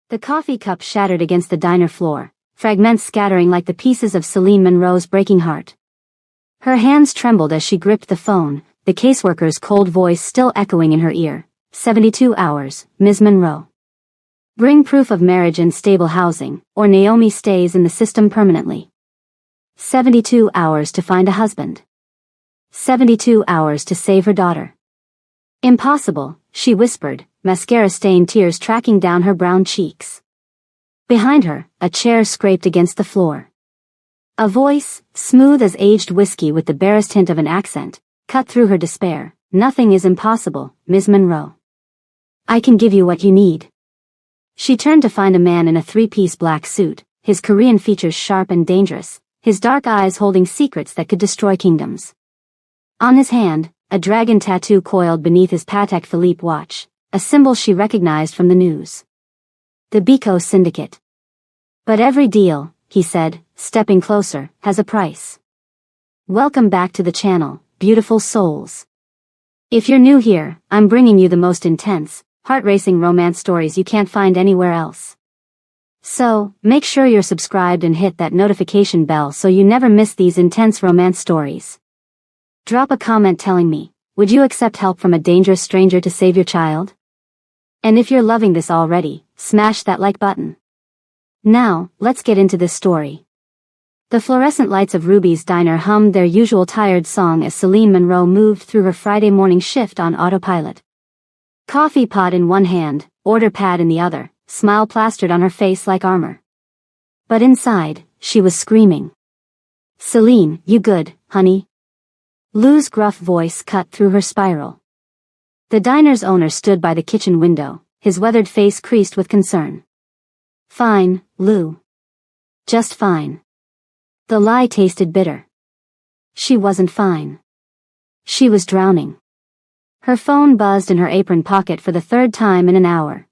The coffee cup shattered against the diner floor, fragments scattering like the pieces of Celine Monroe's breaking heart. Her hands trembled as she gripped the phone, the caseworker's cold voice still echoing in her ear. 72 hours, Ms. Monroe. Bring proof of marriage and stable housing, or Naomi stays in the system permanently. 72 hours to find a husband. 72 hours to save her daughter. Impossible, she whispered, mascara-stained tears tracking down her brown cheeks. Behind her, a chair scraped against the floor. A voice, smooth as aged whiskey with the barest hint of an accent, cut through her despair. Nothing is impossible, Ms. Monroe. I can give you what you need. She turned to find a man in a three-piece black suit, his Korean features sharp and dangerous, his dark eyes holding secrets that could destroy kingdoms. On his hand, a dragon tattoo coiled beneath his Patek Philippe watch, a symbol she recognized from the news. The Biko Syndicate. But every deal, he said, stepping closer, has a price. Welcome back to the channel, beautiful souls. If you're new here, I'm bringing you the most intense, heart-racing romance stories you can't find anywhere else. So, make sure you're subscribed and hit that notification bell so you never miss these intense romance stories. Drop a comment telling me, would you accept help from a dangerous stranger to save your child? And if you're loving this already, smash that like button. Now, let's get into this story. The fluorescent lights of Ruby's diner hummed their usual tired song as Celine Monroe moved through her Friday morning shift on autopilot. Coffee pot in one hand, order pad in the other, smile plastered on her face like armor. But inside, she was screaming. Celine, you good, honey? Lou's gruff voice cut through her spiral. The diner's owner stood by the kitchen window, his weathered face creased with concern. Fine, Lou. Just fine. The lie tasted bitter. She wasn't fine. She was drowning. Her phone buzzed in her apron pocket for the third time in an hour.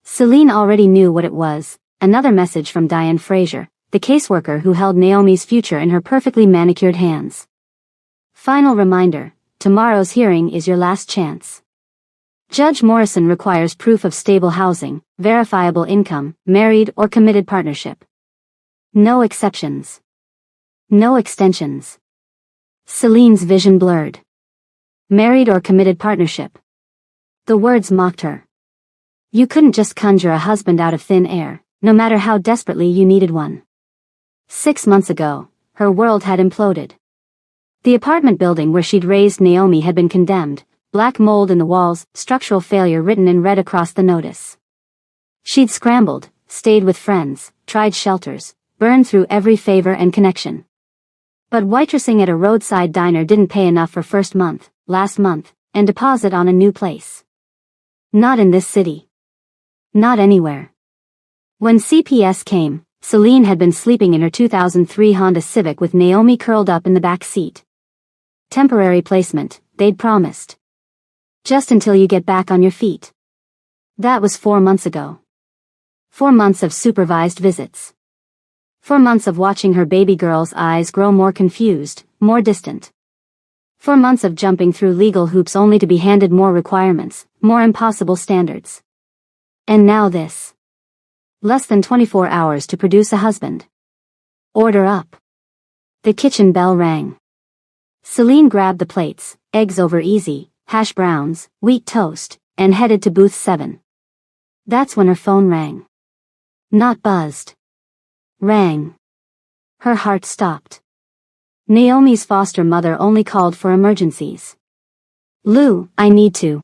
Celine already knew what it was, another message from Diane Fraser, the caseworker who held Naomi's future in her perfectly manicured hands. Final reminder, tomorrow's hearing is your last chance. Judge Morrison requires proof of stable housing, verifiable income, married or committed partnership. No exceptions. No extensions. Celine's vision blurred. Married or committed partnership. The words mocked her. You couldn't just conjure a husband out of thin air, no matter how desperately you needed one. 6 months ago, her world had imploded. The apartment building where she'd raised Naomi had been condemned, black mold in the walls, structural failure written in red across the notice. She'd scrambled, stayed with friends, tried shelters, burned through every favor and connection. But waitressing at a roadside diner didn't pay enough for first month, last month, and deposit on a new place. Not in this city. Not anywhere. When CPS came, Celine had been sleeping in her 2003 Honda Civic with Naomi curled up in the back seat. Temporary placement, they'd promised. Just until you get back on your feet. That was 4 months ago. 4 months of supervised visits. 4 months of watching her baby girl's eyes grow more confused, more distant. 4 months of jumping through legal hoops only to be handed more requirements, more impossible standards. And now this. Less than 24 hours to produce a husband. Order up. The kitchen bell rang. Celine grabbed the plates, eggs over easy, hash browns, wheat toast, and headed to booth 7. That's when her phone rang. Not buzzed. Rang. Her heart stopped. Naomi's foster mother only called for emergencies. Lou, I need to.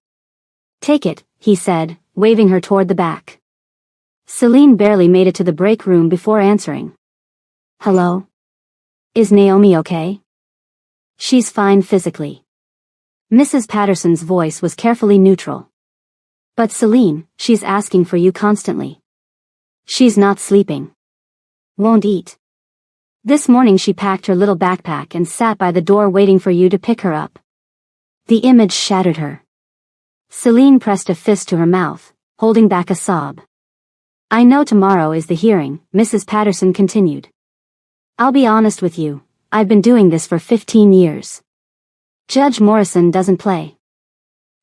Take it, he said, waving her toward the back. Celine barely made it to the break room before answering. Hello? Is Naomi okay? She's fine physically. Mrs. Patterson's voice was carefully neutral. But Celine, she's asking for you constantly. She's not sleeping. Won't eat. This morning she packed her little backpack and sat by the door waiting for you to pick her up. The image shattered her. Celine pressed a fist to her mouth, holding back a sob. I know tomorrow is the hearing, Mrs. Patterson continued. I'll be honest with you, I've been doing this for 15 years. Judge Morrison doesn't play.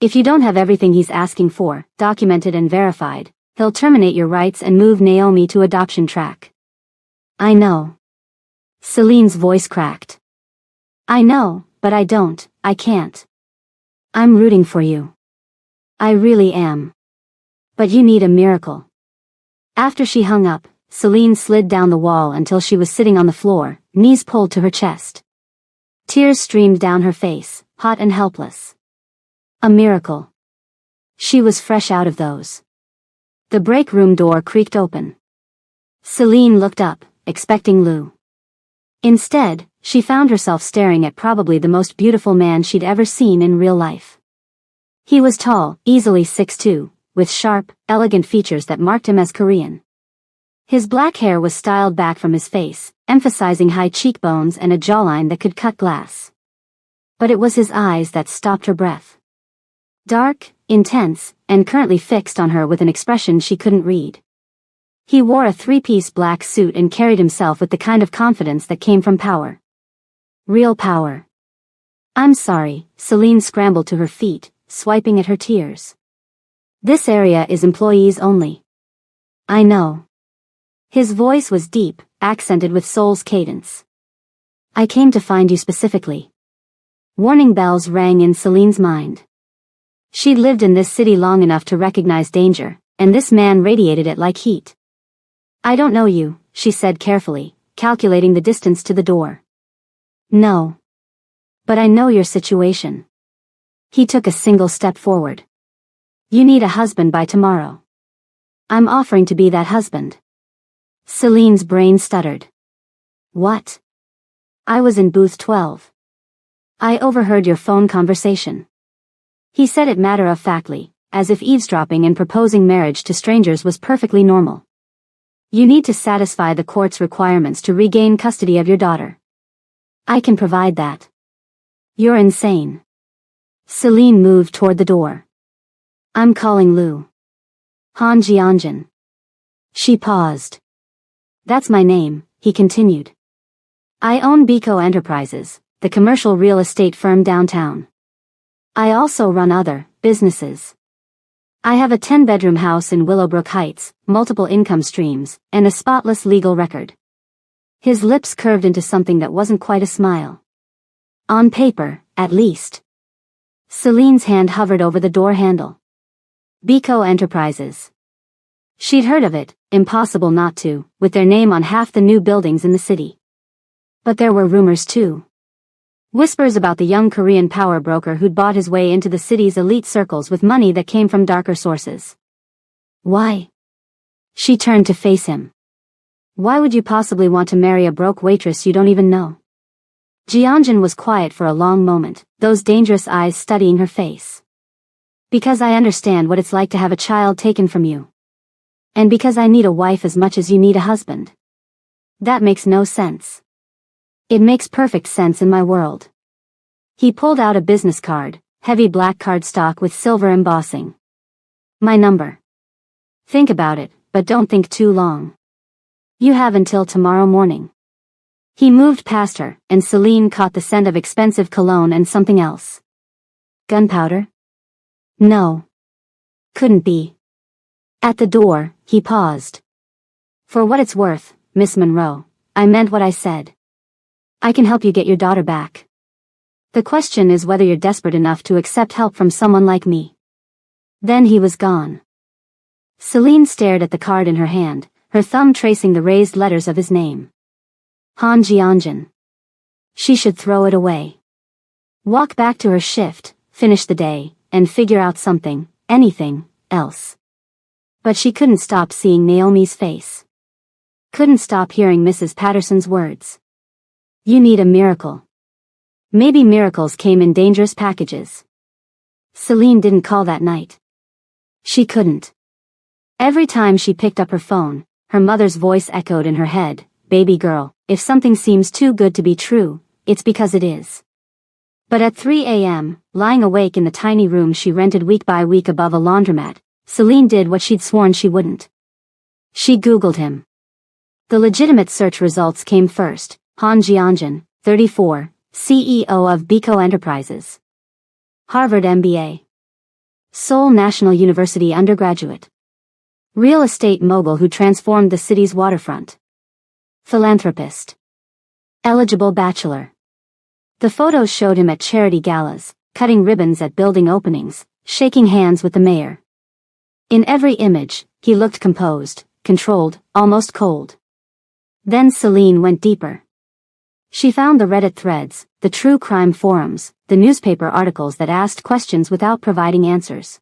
If you don't have everything he's asking for, documented and verified, he'll terminate your rights and move Naomi to adoption track. I know. Celine's voice cracked. I know, but I can't. I'm rooting for you. I really am. But you need a miracle. After she hung up, Celine slid down the wall until she was sitting on the floor, knees pulled to her chest. Tears streamed down her face, hot and helpless. A miracle. She was fresh out of those. The break room door creaked open. Celine looked up, expecting Lou. Instead, she found herself staring at probably the most beautiful man she'd ever seen in real life. He was tall, easily 6'2", with sharp, elegant features that marked him as Korean. His black hair was styled back from his face, emphasizing high cheekbones and a jawline that could cut glass. But it was his eyes that stopped her breath. Dark, intense, and currently fixed on her with an expression she couldn't read. He wore a three-piece black suit and carried himself with the kind of confidence that came from power. Real power. I'm sorry, Celine scrambled to her feet, swiping at her tears. This area is employees only. I know. His voice was deep, accented with soul's cadence. I came to find you specifically. Warning bells rang in Celine's mind. She'd lived in this city long enough to recognize danger, and this man radiated it like heat. I don't know you, she said carefully, calculating the distance to the door. No. But I know your situation. He took a single step forward. You need a husband by tomorrow. I'm offering to be that husband. Celine's brain stuttered. What? I was in booth 12. I overheard your phone conversation. He said it matter-of-factly, as if eavesdropping and proposing marriage to strangers was perfectly normal. You need to satisfy the court's requirements to regain custody of your daughter. I can provide that. You're insane. Celine moved toward the door. I'm calling Lou. Han Jianjin. She paused. That's my name, he continued. I own Biko Enterprises, the commercial real estate firm downtown. I also run other businesses. I have a 10-bedroom house in Willowbrook Heights, multiple income streams, and a spotless legal record. His lips curved into something that wasn't quite a smile. On paper, at least. Celine's hand hovered over the door handle. Biko Enterprises. She'd heard of it, impossible not to, with their name on half the new buildings in the city. But there were rumors too. Whispers about the young Korean power broker who'd bought his way into the city's elite circles with money that came from darker sources. Why? She turned to face him. Why would you possibly want to marry a broke waitress you don't even know? Jianjin was quiet for a long moment, those dangerous eyes studying her face. Because I understand what it's like to have a child taken from you. And because I need a wife as much as you need a husband. That makes no sense. It makes perfect sense in my world. He pulled out a business card, heavy black cardstock with silver embossing. My number. Think about it, but don't think too long. You have until tomorrow morning. He moved past her, and Celine caught the scent of expensive cologne and something else. Gunpowder? No. Couldn't be. At the door, he paused. For what it's worth, Miss Monroe, I meant what I said. I can help you get your daughter back. The question is whether you're desperate enough to accept help from someone like me. Then he was gone. Celine stared at the card in her hand, her thumb tracing the raised letters of his name. Han Jianjin. She should throw it away. Walk back to her shift, finish the day, and figure out something, anything, else. But she couldn't stop seeing Naomi's face. Couldn't stop hearing Mrs. Patterson's words. You need a miracle. Maybe miracles came in dangerous packages. Celine didn't call that night. She couldn't. Every time she picked up her phone, her mother's voice echoed in her head, baby girl, if something seems too good to be true, it's because it is. But at 3 a.m., lying awake in the tiny room she rented week by week above a laundromat, Celine did what she'd sworn she wouldn't. She Googled him. The legitimate search results came first. Han Jianjin, 34, CEO of Biko Enterprises. Harvard MBA. Seoul National University undergraduate. Real estate mogul who transformed the city's waterfront. Philanthropist. Eligible bachelor. The photos showed him at charity galas, cutting ribbons at building openings, shaking hands with the mayor. In every image, he looked composed, controlled, almost cold. Then Celine went deeper. She found the Reddit threads, the true crime forums, the newspaper articles that asked questions without providing answers.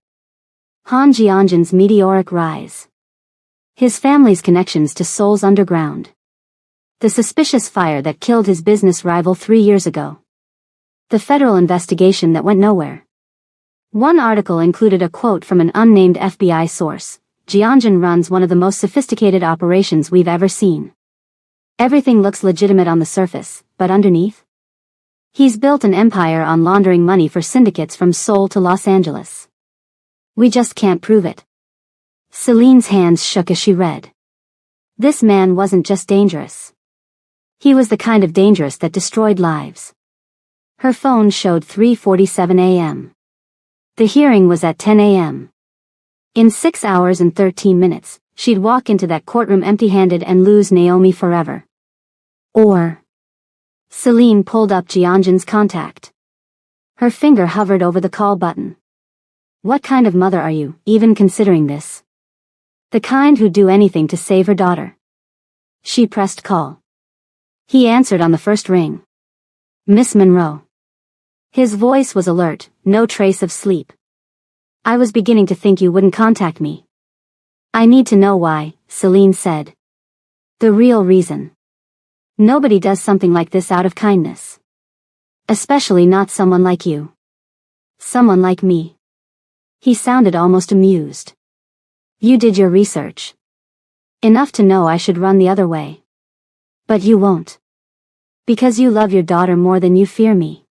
Han Jianjin's meteoric rise. His family's connections to Seoul's underground. The suspicious fire that killed his business rival 3 years ago. The federal investigation that went nowhere. One article included a quote from an unnamed FBI source. Jianjin runs one of the most sophisticated operations we've ever seen. Everything looks legitimate on the surface, but underneath? He's built an empire on laundering money for syndicates from Seoul to Los Angeles. We just can't prove it. Celine's hands shook as she read. This man wasn't just dangerous. He was the kind of dangerous that destroyed lives. Her phone showed 3:47 a.m. The hearing was at 10 a.m. In 6 hours and 13 minutes, she'd walk into that courtroom empty-handed and lose Naomi forever. Or... Celine pulled up Jianjin's contact. Her finger hovered over the call button. What kind of mother are you, even considering this? The kind who'd do anything to save her daughter. She pressed call. He answered on the first ring. Miss Monroe. His voice was alert, no trace of sleep. I was beginning to think you wouldn't contact me. I need to know why, Celine said. The real reason. Nobody does something like this out of kindness. Especially not someone like you. Someone like me. He sounded almost amused. You did your research. Enough to know I should run the other way. But you won't. Because you love your daughter more than you fear me.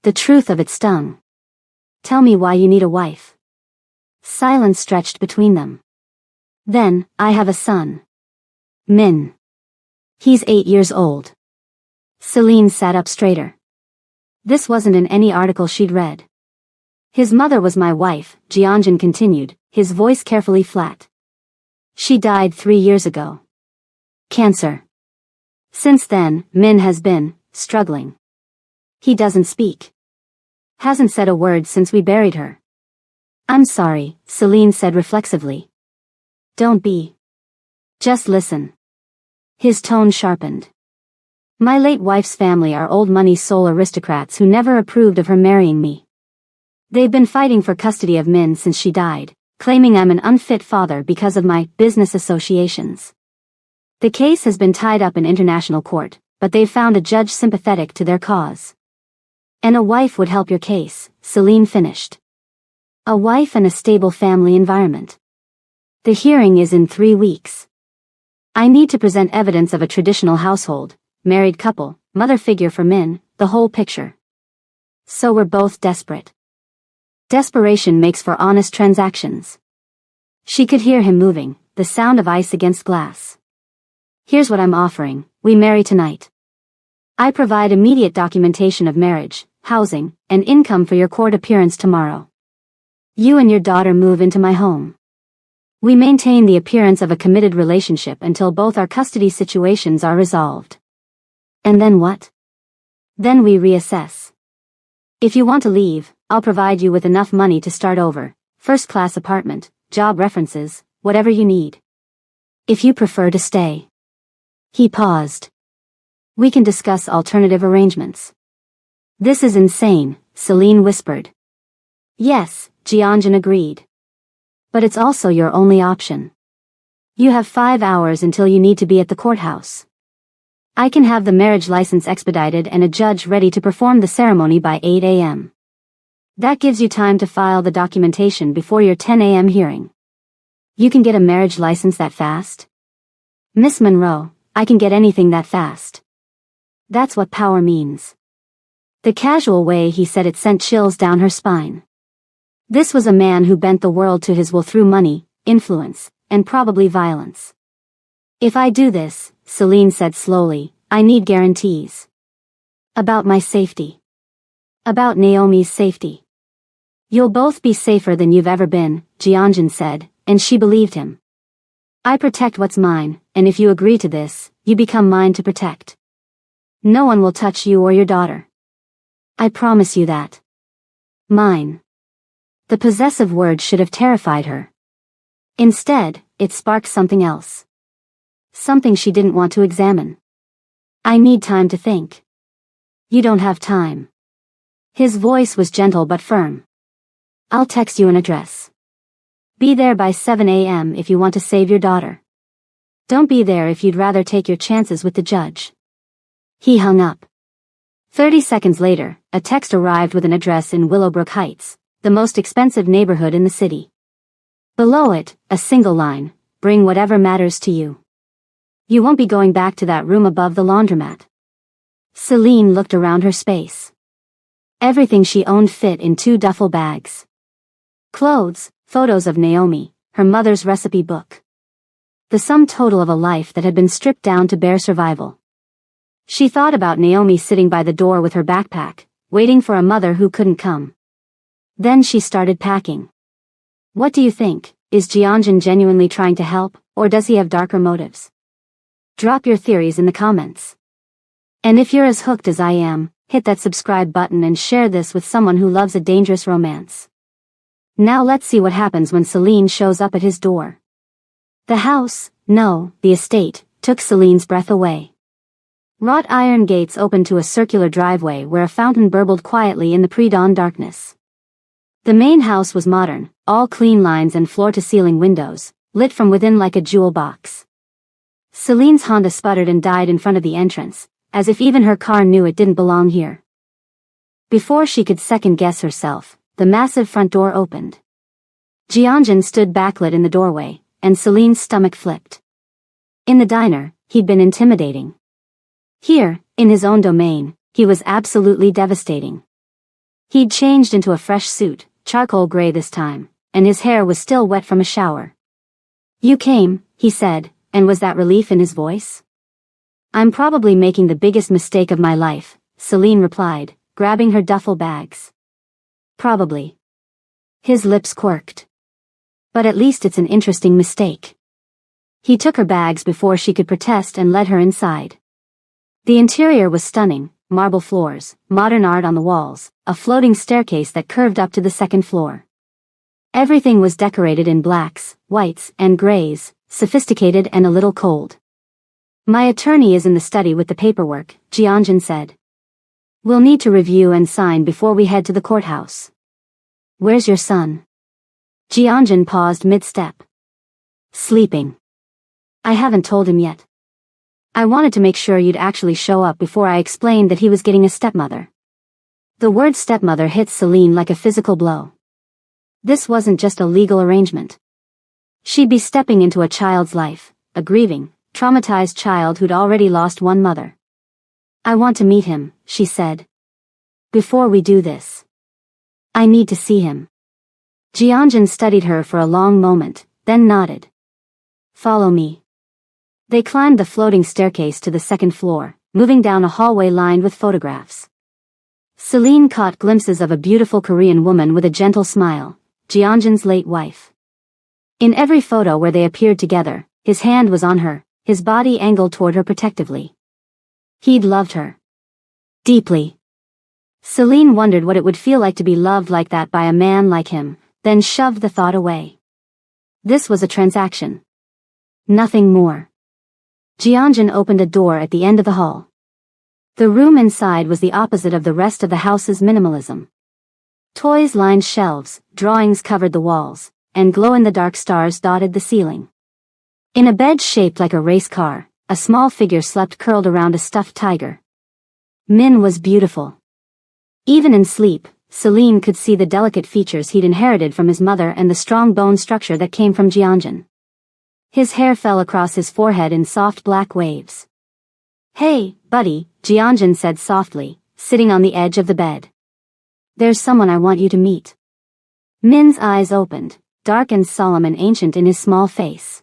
The truth of it stung. Tell me why you need a wife. Silence stretched between them. Then, I have a son. Min. He's 8 years old. Celine sat up straighter. This wasn't in any article she'd read. His mother was my wife, Jianjin continued, his voice carefully flat. She died 3 years ago. Cancer. Since then, Min has been struggling. He doesn't speak. Hasn't said a word since we buried her. I'm sorry, Celine said reflexively. Don't be. Just listen. His tone sharpened. My late wife's family are old money Seoul aristocrats who never approved of her marrying me. They've been fighting for custody of Min since she died, claiming I'm an unfit father because of my business associations. The case has been tied up in international court, but they've found a judge sympathetic to their cause. And a wife would help your case, Celine finished. A wife and a stable family environment. The hearing is in 3 weeks. I need to present evidence of a traditional household, married couple, mother figure for Min, the whole picture. So we're both desperate. Desperation makes for honest transactions. She could hear him moving, the sound of ice against glass. Here's what I'm offering, we marry tonight. I provide immediate documentation of marriage, housing, and income for your court appearance tomorrow. You and your daughter move into my home. We maintain the appearance of a committed relationship until both our custody situations are resolved. And then what? Then we reassess. If you want to leave, I'll provide you with enough money to start over, first-class apartment, job references, whatever you need. If you prefer to stay. He paused. We can discuss alternative arrangements. This is insane, Celine whispered. Yes, Jianjin agreed. But it's also your only option. You have 5 hours until you need to be at the courthouse. I can have the marriage license expedited and a judge ready to perform the ceremony by 8 a.m. That gives you time to file the documentation before your 10 a.m. hearing. You can get a marriage license that fast? Miss Monroe, I can get anything that fast. That's what power means. The casual way he said it sent chills down her spine. This was a man who bent the world to his will through money, influence, and probably violence. If I do this, Celine said slowly, I need guarantees. About my safety. About Naomi's safety. You'll both be safer than you've ever been, Jianjin said, and she believed him. I protect what's mine, and if you agree to this, you become mine to protect. No one will touch you or your daughter. I promise you that. Mine. The possessive word should have terrified her. Instead, it sparked something else. Something she didn't want to examine. I need time to think. You don't have time. His voice was gentle but firm. I'll text you an address. Be there by 7 a.m. if you want to save your daughter. Don't be there if you'd rather take your chances with the judge. He hung up. 30 seconds later, a text arrived with an address in Willowbrook Heights, the most expensive neighborhood in the city. Below it, a single line, bring whatever matters to you. You won't be going back to that room above the laundromat. Celine looked around her space. Everything she owned fit in 2 duffel bags. Clothes, photos of Naomi, her mother's recipe book. The sum total of a life that had been stripped down to bare survival. She thought about Naomi sitting by the door with her backpack, waiting for a mother who couldn't come. Then she started packing. What do you think? Is Jianjun genuinely trying to help, or does he have darker motives? Drop your theories in the comments. And if you're as hooked as I am, hit that subscribe button and share this with someone who loves a dangerous romance. Now let's see what happens when Celine shows up at his door. The house, no, the estate, took Celine's breath away. Wrought iron gates opened to a circular driveway where a fountain burbled quietly in the pre-dawn darkness. The main house was modern, all clean lines and floor-to-ceiling windows, lit from within like a jewel box. Celine's Honda sputtered and died in front of the entrance, as if even her car knew it didn't belong here. Before she could second-guess herself, the massive front door opened. Jianjun stood backlit in the doorway, and Celine's stomach flipped. In the diner, he'd been intimidating. Here, in his own domain, he was absolutely devastating. He'd changed into a fresh suit, charcoal gray this time, and his hair was still wet from a shower. You came, he said, and was that relief in his voice? I'm probably making the biggest mistake of my life, Celine replied, grabbing her duffel bags. Probably. His lips quirked. But at least it's an interesting mistake. He took her bags before she could protest and led her inside. The interior was stunning, marble floors, modern art on the walls, a floating staircase that curved up to the second floor. Everything was decorated in blacks, whites, and grays, sophisticated and a little cold. My attorney is in the study with the paperwork, Jianjun said. We'll need to review and sign before we head to the courthouse. Where's your son? Jianjun paused mid-step. Sleeping. I haven't told him yet. I wanted to make sure you'd actually show up before I explained that he was getting a stepmother. The word stepmother hit Celine like a physical blow. This wasn't just a legal arrangement. She'd be stepping into a child's life, a grieving, traumatized child who'd already lost one mother. I want to meet him, she said. Before we do this. I need to see him. Jianjun studied her for a long moment, then nodded. Follow me. They climbed the floating staircase to the second floor, moving down a hallway lined with photographs. Celine caught glimpses of a beautiful Korean woman with a gentle smile, Jianjun's late wife. In every photo where they appeared together, his hand was on her, his body angled toward her protectively. He'd loved her. Deeply. Celine wondered what it would feel like to be loved like that by a man like him, then shoved the thought away. This was a transaction. Nothing more. Jianjun opened a door at the end of the hall. The room inside was the opposite of the rest of the house's minimalism. Toys lined shelves, drawings covered the walls, and glow-in-the-dark stars dotted the ceiling. In a bed shaped like a race car, a small figure slept curled around a stuffed tiger. Min was beautiful. Even in sleep, Celine could see the delicate features he'd inherited from his mother and the strong bone structure that came from Jianjun. His hair fell across his forehead in soft black waves. Hey, buddy, Jianjun said softly, sitting on the edge of the bed. There's someone I want you to meet. Min's eyes opened, dark and solemn and ancient in his small face.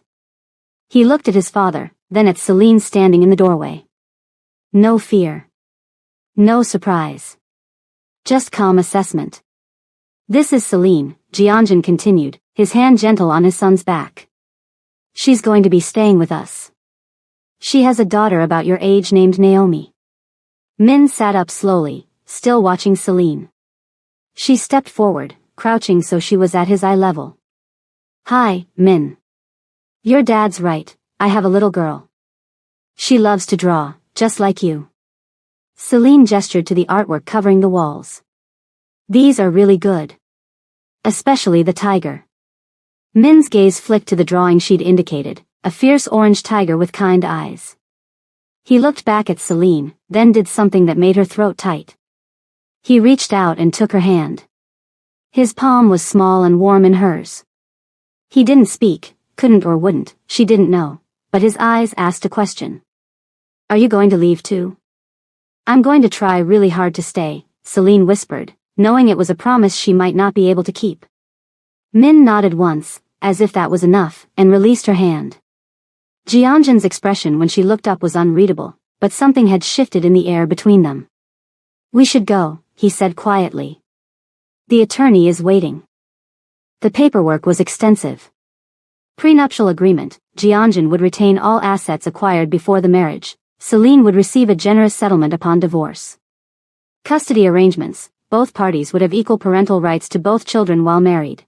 He looked at his father, then at Celine standing in the doorway. No fear. No surprise. Just calm assessment. This is Celine, Jianjun continued, his hand gentle on his son's back. She's going to be staying with us. She has a daughter about your age named Naomi. Min sat up slowly, still watching Celine. She stepped forward, crouching so she was at his eye level. Hi, Min. Your dad's right, I have a little girl. She loves to draw, just like you. Celine gestured to the artwork covering the walls. These are really good. Especially the tiger. Min's gaze flicked to the drawing she'd indicated, a fierce orange tiger with kind eyes. He looked back at Celine, then did something that made her throat tight. He reached out and took her hand. His palm was small and warm in hers. He didn't speak, couldn't or wouldn't, she didn't know, but his eyes asked a question. Are you going to leave too? I'm going to try really hard to stay, Celine whispered, knowing it was a promise she might not be able to keep. Min nodded once, as if that was enough, and released her hand. Jianjin's expression when she looked up was unreadable, but something had shifted in the air between them. We should go, he said quietly. The attorney is waiting. The paperwork was extensive. Prenuptial agreement, Jianjin would retain all assets acquired before the marriage. Celine would receive a generous settlement upon divorce. Custody arrangements, both parties would have equal parental rights to both children while married.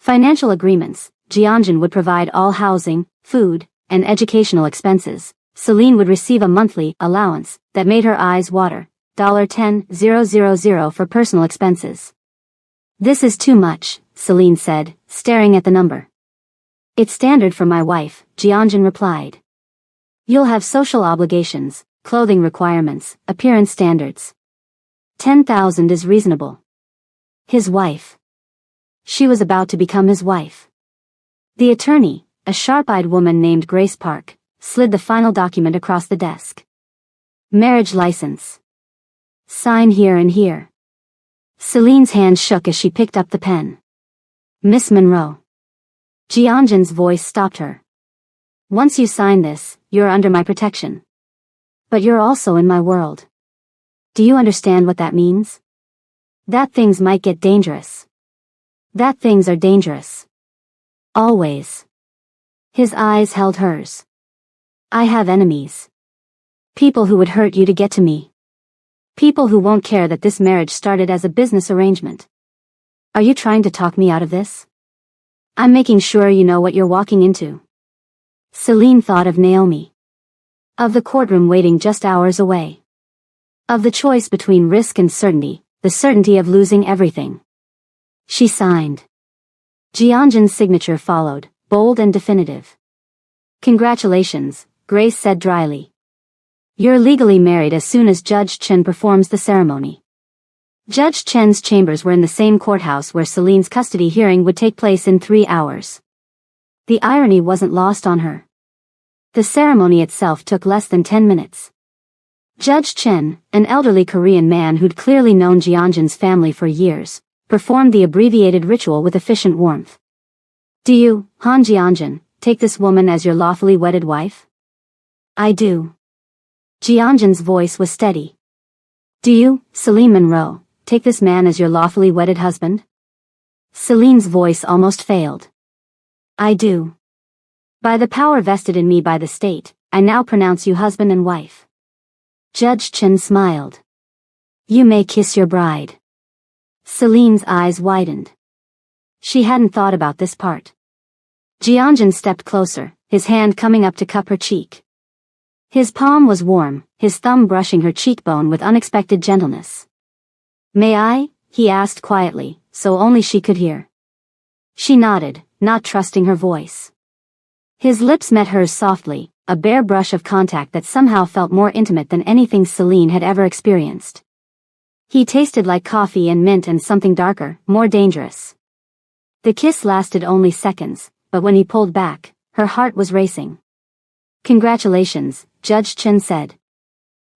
Financial agreements, Jianjin would provide all housing, food, and educational expenses. Celine would receive a monthly allowance that made her eyes water, $10,000 for personal expenses. This is too much, Celine said, staring at the number. It's standard for my wife, Jianjin replied. You'll have social obligations, clothing requirements, appearance standards. 10,000 is reasonable. His wife. She was about to become his wife. The attorney, a sharp-eyed woman named Grace Park, slid the final document across the desk. Marriage license. Sign here and here. Celine's hand shook as she picked up the pen. Miss Monroe. Jianjin's voice stopped her. Once you sign this, you're under my protection. But you're also in my world. Do you understand what that means? That things might get dangerous. That things are dangerous. Always. His eyes held hers. I have enemies. People who would hurt you to get to me. People who won't care that this marriage started as a business arrangement. Are you trying to talk me out of this? I'm making sure you know what you're walking into. Celine thought of Naomi. Of the courtroom waiting just hours away. Of the choice between risk and certainty, the certainty of losing everything. She signed. Jianjin's signature followed, bold and definitive. Congratulations, Grace said dryly. You're legally married as soon as Judge Chen performs the ceremony. Judge Chen's chambers were in the same courthouse where Celine's custody hearing would take place in 3 hours. The irony wasn't lost on her. The ceremony itself took less than 10 minutes. Judge Chen, an elderly Korean man who'd clearly known Jianjin's family for years, performed the abbreviated ritual with efficient warmth. Do you, Han Jianjin, take this woman as your lawfully wedded wife? I do. Jianjin's voice was steady. Do you, Celine Monroe, take this man as your lawfully wedded husband? Celine's voice almost failed. I do. By the power vested in me by the state, I now pronounce you husband and wife. Judge Chen smiled. You may kiss your bride. Celine's eyes widened. She hadn't thought about this part. Jianjin stepped closer, his hand coming up to cup her cheek. His palm was warm, his thumb brushing her cheekbone with unexpected gentleness. May I? He asked quietly, so only she could hear. She nodded, not trusting her voice. His lips met hers softly, a bare brush of contact that somehow felt more intimate than anything Celine had ever experienced. He tasted like coffee and mint and something darker, more dangerous. The kiss lasted only seconds, but when he pulled back, her heart was racing. Congratulations, Judge Chen said.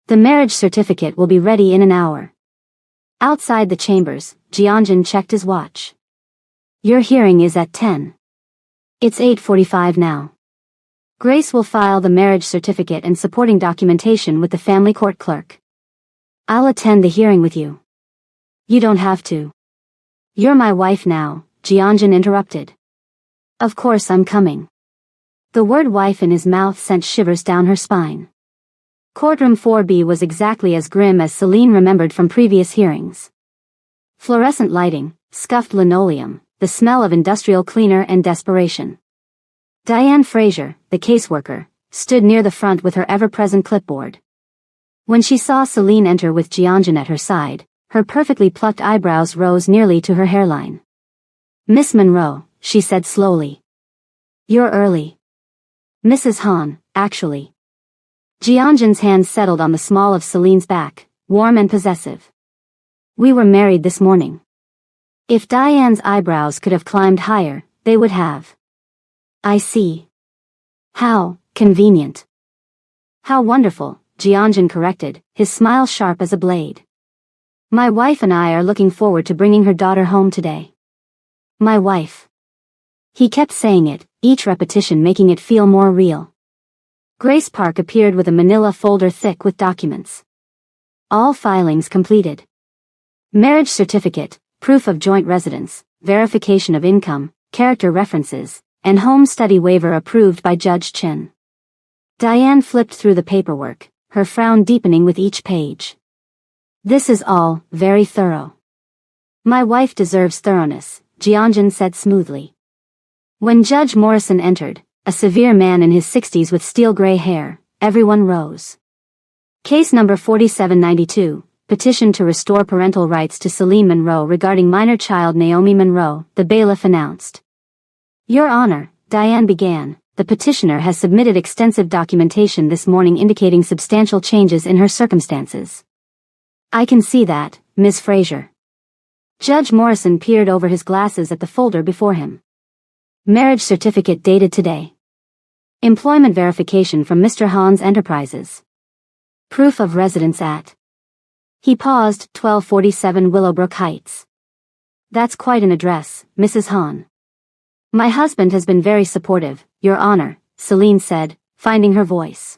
The marriage certificate will be ready in an hour. Outside the chambers, Jianjin checked his watch. Your hearing is at 10. It's 8:45 now. Grace will file the marriage certificate and supporting documentation with the family court clerk. I'll attend the hearing with you. You don't have to. You're my wife now, Jianjin interrupted. Of course I'm coming. The word wife in his mouth sent shivers down her spine. Courtroom 4B was exactly as grim as Celine remembered from previous hearings. Fluorescent lighting, scuffed linoleum, the smell of industrial cleaner and desperation. Diane Fraser, the caseworker, stood near the front with her ever-present clipboard. When she saw Celine enter with Jianjun at her side, her perfectly plucked eyebrows rose nearly to her hairline. "Miss Monroe," she said slowly. "You're early." "Mrs. Han, actually." Jianjun's hand settled on the small of Celine's back, warm and possessive. "We were married this morning." If Diane's eyebrows could have climbed higher, they would have. "I see. How convenient." "How wonderful," Jianjun corrected, his smile sharp as a blade. "My wife and I are looking forward to bringing her daughter home today." "My wife." He kept saying it, each repetition making it feel more real. Grace Park appeared with a manila folder thick with documents. All filings completed. Marriage certificate, proof of joint residence, verification of income, character references, and home study waiver approved by Judge Chen. Diane flipped through the paperwork, her frown deepening with each page. "This is all very thorough." "My wife deserves thoroughness," Jianjun said smoothly. When Judge Morrison entered, a severe man in his 60s with steel-gray hair, everyone rose. Case number 4792, petition to restore parental rights to Celine Monroe regarding minor child Naomi Monroe, the bailiff announced. "Your Honor," Diane began, "the petitioner has submitted extensive documentation this morning indicating substantial changes in her circumstances." "I can see that, Ms. Fraser." Judge Morrison peered over his glasses at the folder before him. Marriage certificate dated today. Employment verification from Mr. Han's Enterprises. Proof of residence at. He paused, 1247 Willowbrook Heights. "That's quite an address, Mrs. Han." "My husband has been very supportive, Your Honor," Celine said, finding her voice.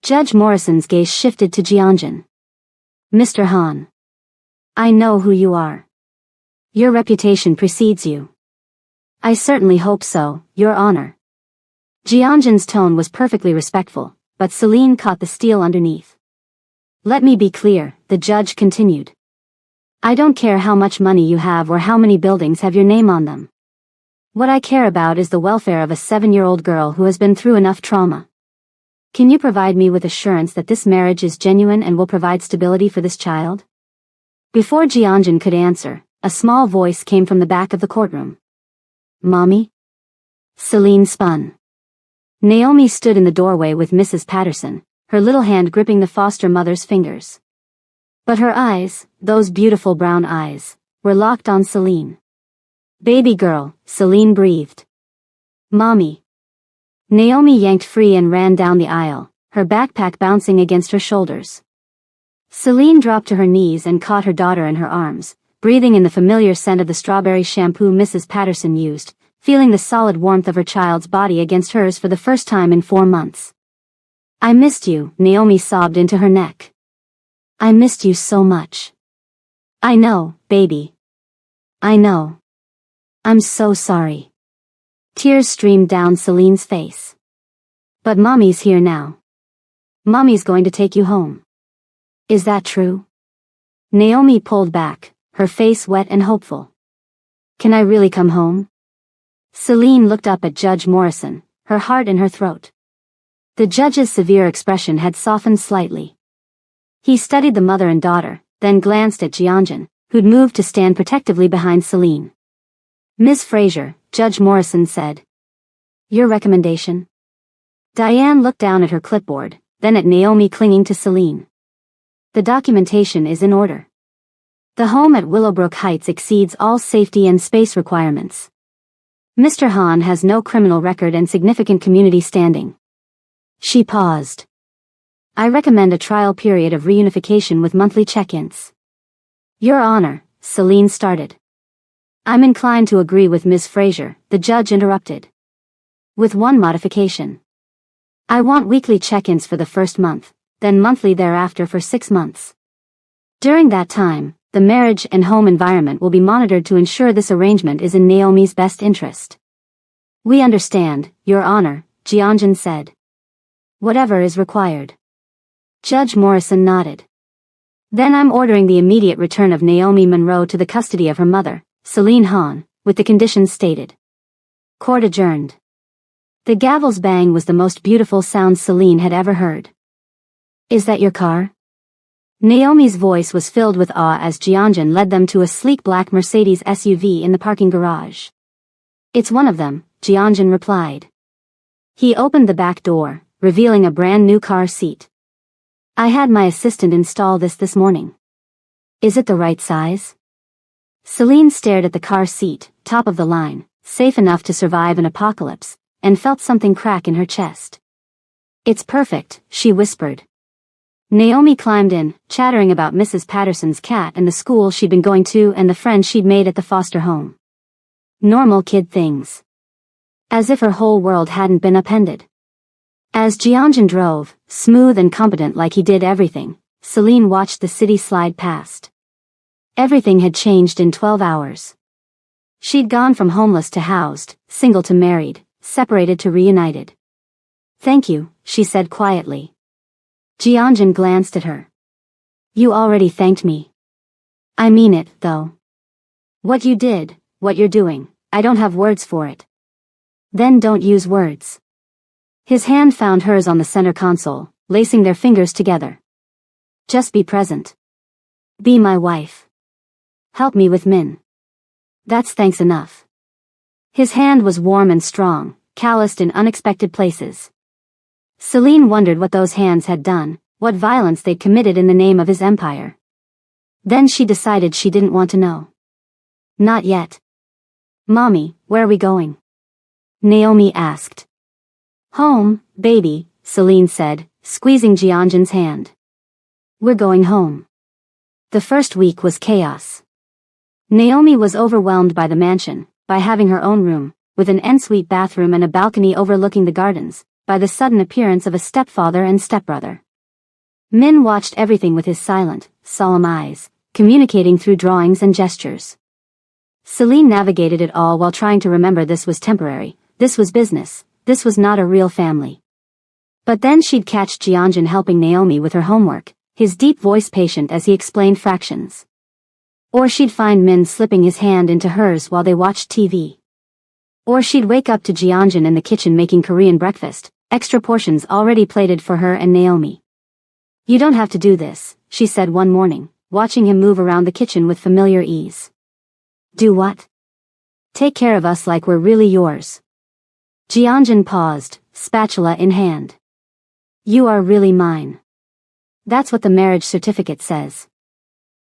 Judge Morrison's gaze shifted to Jianjun. "Mr. Han. I know who you are. Your reputation precedes you." "I certainly hope so, Your Honor." Jianjun's tone was perfectly respectful, but Celine caught the steel underneath. "Let me be clear," the judge continued. "I don't care how much money you have or how many buildings have your name on them. What I care about is the welfare of a 7-year-old girl who has been through enough trauma. Can you provide me with assurance that this marriage is genuine and will provide stability for this child?" Before Jianjun could answer, a small voice came from the back of the courtroom. "Mommy?" Celine spun. Naomi stood in the doorway with Mrs. Patterson, her little hand gripping the foster mother's fingers. But her eyes, those beautiful brown eyes, were locked on Celine. "Baby girl," Celine breathed. "Mommy." Naomi yanked free and ran down the aisle, her backpack bouncing against her shoulders. Celine dropped to her knees and caught her daughter in her arms, breathing in the familiar scent of the strawberry shampoo Mrs. Patterson used, feeling the solid warmth of her child's body against hers for the first time in 4 months. "I missed you," Naomi sobbed into her neck. "I missed you so much." "I know, baby. I know. I'm so sorry." Tears streamed down Celine's face. "But Mommy's here now. Mommy's going to take you home." "Is that true?" Naomi pulled back, her face wet and hopeful. "Can I really come home?" Celine looked up at Judge Morrison, her heart in her throat. The judge's severe expression had softened slightly. He studied the mother and daughter, then glanced at Jianjun, who'd moved to stand protectively behind Celine. "Ms. Fraser," Judge Morrison said. "Your recommendation?" Diane looked down at her clipboard, then at Naomi clinging to Celine. "The documentation is in order. The home at Willowbrook Heights exceeds all safety and space requirements. Mr. Han has no criminal record and significant community standing." She paused. "I recommend a trial period of reunification with monthly check-ins." "Your Honor," Celine started. "I'm inclined to agree with Ms. Fraser," the judge interrupted. "With one modification. I want weekly check-ins for the first month, then monthly thereafter for 6 months. During that time, the marriage and home environment will be monitored to ensure this arrangement is in Naomi's best interest." "We understand, Your Honor," Jianjun said. Whatever is required. Judge Morrison nodded. Then I'm ordering the immediate return of Naomi Monroe to the custody of her mother, Celine Han, with the conditions stated. Court adjourned. The gavel's bang was the most beautiful sound Celine had ever heard. Is that your car? Naomi's voice was filled with awe as Jianjun led them to a sleek black Mercedes SUV in the parking garage. It's one of them, Jianjun replied. He opened the back door, revealing a brand new car seat. I had my assistant install this morning. Is it the right size? Celine stared at the car seat, top of the line, safe enough to survive an apocalypse, and felt something crack in her chest. It's perfect, she whispered. Naomi climbed in, chattering about Mrs. Patterson's cat and the school she'd been going to and the friends she'd made at the foster home. Normal kid things. As if her whole world hadn't been upended. As Jianjun drove, smooth and competent like he did everything, Celine watched the city slide past. Everything had changed in 12 hours. She'd gone from homeless to housed, single to married, separated to reunited. Thank you, she said quietly. Jianjun glanced at her. You already thanked me. I mean it, though. What you did, what you're doing, I don't have words for it. Then don't use words. His hand found hers on the center console, lacing their fingers together. Just be present. Be my wife. Help me with Min. That's thanks enough. His hand was warm and strong, calloused in unexpected places. Celine wondered what those hands had done, what violence they'd committed in the name of his empire. Then she decided she didn't want to know. Not yet. Mommy, where are we going? Naomi asked. Home, baby, Celine said, squeezing Jianjun's hand. We're going home. The first week was chaos. Naomi was overwhelmed by the mansion, by having her own room, with an ensuite bathroom and a balcony overlooking the gardens, by the sudden appearance of a stepfather and stepbrother. Min watched everything with his silent, solemn eyes, communicating through drawings and gestures. Celine navigated it all while trying to remember this was temporary, this was business, this was not a real family. But then she'd catch Jianjun helping Naomi with her homework, his deep voice patient as he explained fractions. Or she'd find Min slipping his hand into hers while they watched TV. Or she'd wake up to Jianjun in the kitchen making Korean breakfast, extra portions already plated for her and Naomi. You don't have to do this, she said one morning, watching him move around the kitchen with familiar ease. Do what? Take care of us like we're really yours. Jianjun paused, spatula in hand. You are really mine. That's what the marriage certificate says.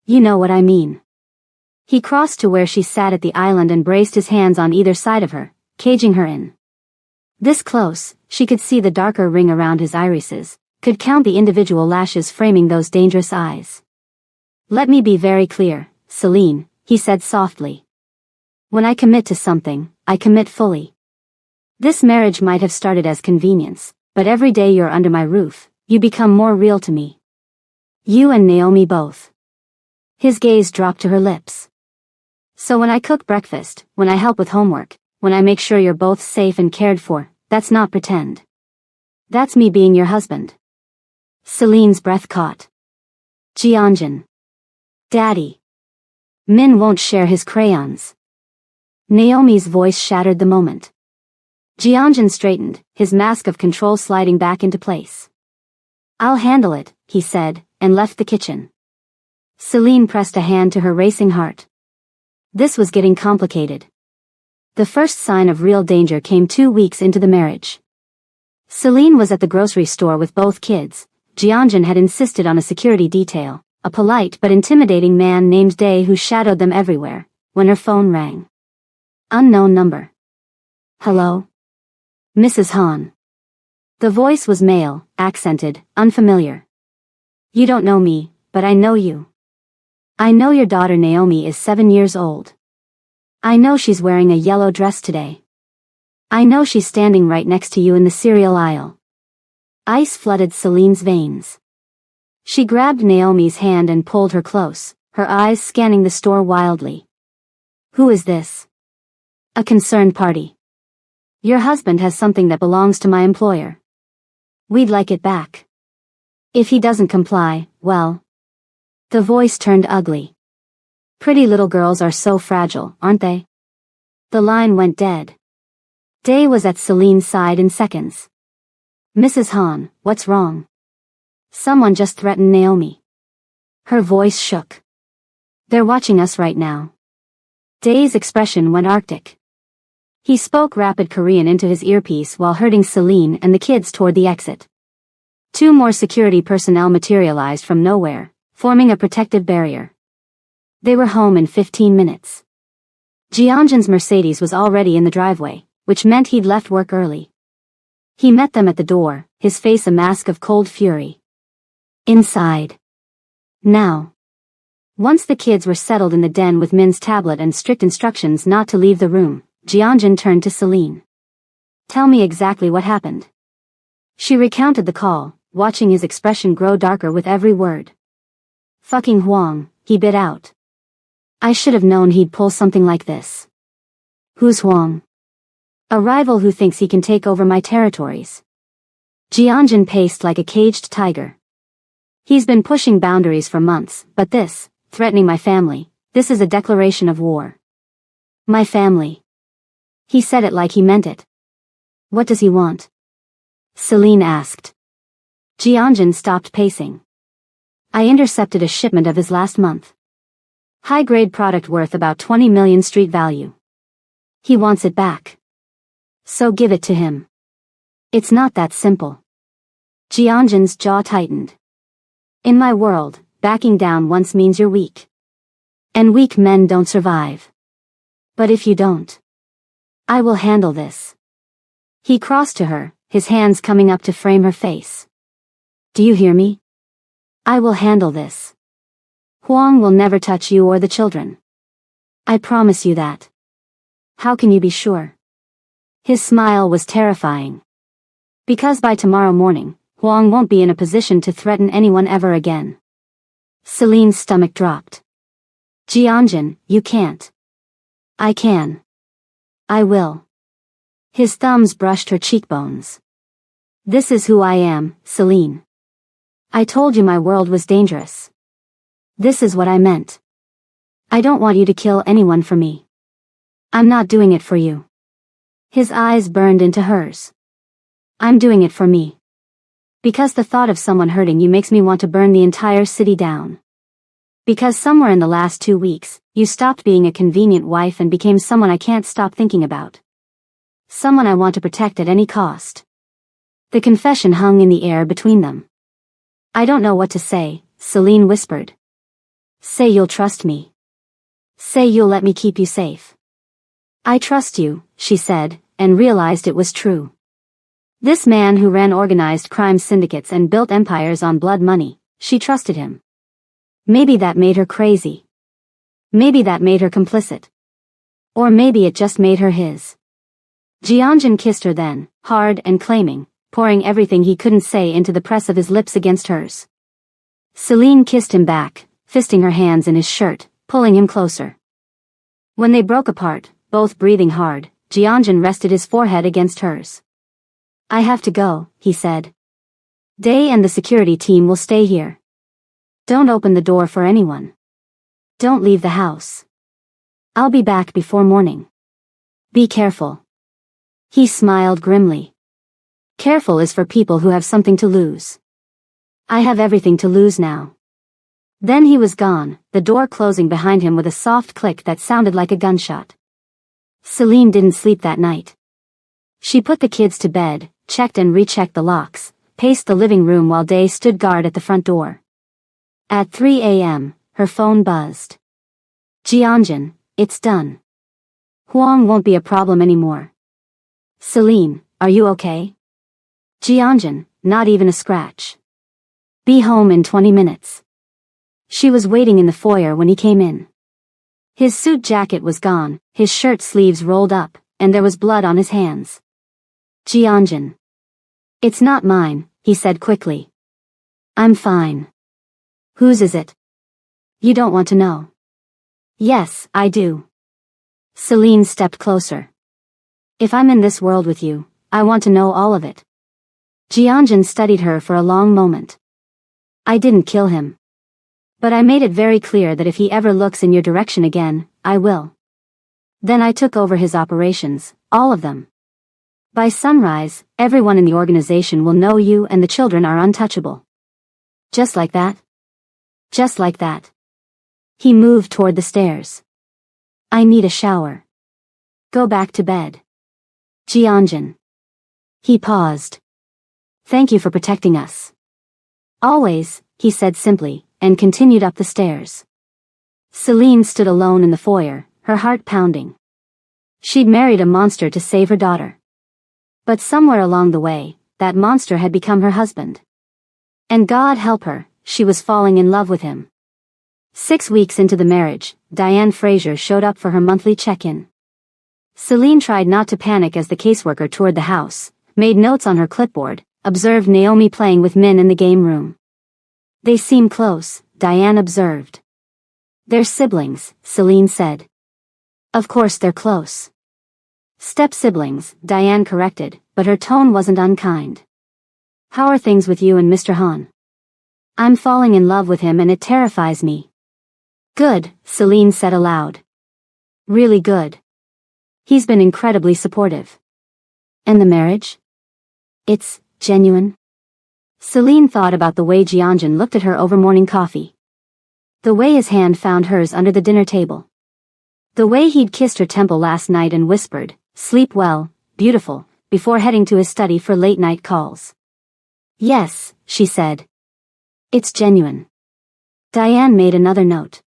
You know what I mean. He crossed to where she sat at the island and braced his hands on either side of her, caging her in. This close, she could see the darker ring around his irises, could count the individual lashes framing those dangerous eyes. Let me be very clear, Celine, he said softly. When I commit to something, I commit fully. This marriage might have started as convenience, but every day you're under my roof, you become more real to me. You and Naomi both. His gaze dropped to her lips. So when I cook breakfast, when I help with homework, when I make sure you're both safe and cared for, that's not pretend. That's me being your husband. Celine's breath caught. Jianjun. Daddy. Min won't share his crayons. Naomi's voice shattered the moment. Jianjun straightened, his mask of control sliding back into place. I'll handle it, he said, and left the kitchen. Celine pressed a hand to her racing heart. This was getting complicated. The first sign of real danger came 2 weeks into the marriage. Celine was at the grocery store with both kids. Jianjun had insisted on a security detail, a polite but intimidating man named Day who shadowed them everywhere, when her phone rang. Unknown number. Hello? Mrs. Han. The voice was male, accented, unfamiliar. You don't know me, but I know you. I know your daughter Naomi is 7 years old. I know she's wearing a yellow dress today. I know she's standing right next to you in the cereal aisle. Ice flooded Celine's veins. She grabbed Naomi's hand and pulled her close, her eyes scanning the store wildly. Who is this? A concerned party. Your husband has something that belongs to my employer. We'd like it back. If he doesn't comply, well. The voice turned ugly. Pretty little girls are so fragile, aren't they? The line went dead. Day was at Celine's side in seconds. Mrs. Hahn, what's wrong? Someone just threatened Naomi. Her voice shook. They're watching us right now. Day's expression went arctic. He spoke rapid Korean into his earpiece while herding Celine and the kids toward the exit. 2 more security personnel materialized from nowhere, forming a protective barrier. They were home in 15 minutes. Jianjin's Mercedes was already in the driveway, which meant he'd left work early. He met them at the door, his face a mask of cold fury. Inside. Now. Once the kids were settled in the den with Min's tablet and strict instructions not to leave the room, Jianjin turned to Celine. Tell me exactly what happened. She recounted the call, watching his expression grow darker with every word. Fucking Huang, he bit out. I should have known he'd pull something like this. Who's Huang? A rival who thinks he can take over my territories. Jianjin paced like a caged tiger. He's been pushing boundaries for months, but this, threatening my family, this is a declaration of war. My family. He said it like he meant it. What does he want? Celine asked. Jianjin stopped pacing. I intercepted a shipment of his last month. High-grade product worth about 20 million street value. He wants it back. So give it to him. It's not that simple. Jianjin's jaw tightened. In my world, backing down once means you're weak. And weak men don't survive. But if you don't, I will handle this. He crossed to her, his hands coming up to frame her face. Do you hear me? I will handle this. Huang will never touch you or the children. I promise you that. How can you be sure? His smile was terrifying. Because by tomorrow morning, Huang won't be in a position to threaten anyone ever again. Celine's stomach dropped. Jianjin, you can't. I can. I will. His thumbs brushed her cheekbones. This is who I am, Celine. I told you my world was dangerous. This is what I meant. I don't want you to kill anyone for me. I'm not doing it for you. His eyes burned into hers. I'm doing it for me. Because the thought of someone hurting you makes me want to burn the entire city down. Because somewhere in the last 2 weeks, you stopped being a convenient wife and became someone I can't stop thinking about. Someone I want to protect at any cost. The confession hung in the air between them. I don't know what to say, Celine whispered. Say you'll trust me. Say you'll let me keep you safe. I trust you, she said, and realized it was true. This man who ran organized crime syndicates and built empires on blood money, she trusted him. Maybe that made her crazy. Maybe that made her complicit. Or maybe it just made her his. Jianjin kissed her then, hard and claiming, pouring everything he couldn't say into the press of his lips against hers. Celine kissed him back, fisting her hands in his shirt, pulling him closer. When they broke apart, both breathing hard, Jianjin rested his forehead against hers. I have to go, he said. Day and the security team will stay here. Don't open the door for anyone. Don't leave the house. I'll be back before morning. Be careful. He smiled grimly. Careful is for people who have something to lose. I have everything to lose now. Then he was gone, the door closing behind him with a soft click that sounded like a gunshot. Celine didn't sleep that night. She put the kids to bed, checked and rechecked the locks, paced the living room while Day stood guard at the front door. At 3 a.m., her phone buzzed. Jianjin, it's done. Huang won't be a problem anymore. Celine, are you okay? Jianjin, not even a scratch. Be home in 20 minutes. She was waiting in the foyer when he came in. His suit jacket was gone, his shirt sleeves rolled up, and there was blood on his hands. Jianjin. It's not mine, he said quickly. I'm fine. Whose is it? You don't want to know. Yes, I do. Celine stepped closer. If I'm in this world with you, I want to know all of it. Jianjun studied her for a long moment. I didn't kill him. But I made it very clear that if he ever looks in your direction again, I will. Then I took over his operations, all of them. By sunrise, everyone in the organization will know you and the children are untouchable. Just like that? Just like that. He moved toward the stairs. I need a shower. Go back to bed. Jianjun. He paused. Thank you for protecting us. Always, he said simply, and continued up the stairs. Celine stood alone in the foyer, her heart pounding. She'd married a monster to save her daughter. But somewhere along the way, that monster had become her husband. And God help her, she was falling in love with him. 6 weeks into the marriage, Diane Fraser showed up for her monthly check-in. Celine tried not to panic as the caseworker toured the house, made notes on her clipboard, observed Naomi playing with Min in the game room. They seem close, Diane observed. They're siblings, Celine said. Of course they're close. Step-siblings, Diane corrected, but her tone wasn't unkind. How are things with you and Mr. Han? I'm falling in love with him and it terrifies me. Good, Celine said aloud. Really good. He's been incredibly supportive. And the marriage? It's genuine. Celine thought about the way Jianjun looked at her over morning coffee. The way his hand found hers under the dinner table. The way he'd kissed her temple last night and whispered, "Sleep well, beautiful," before heading to his study for late-night calls. Yes, she said. It's genuine. Diane made another note.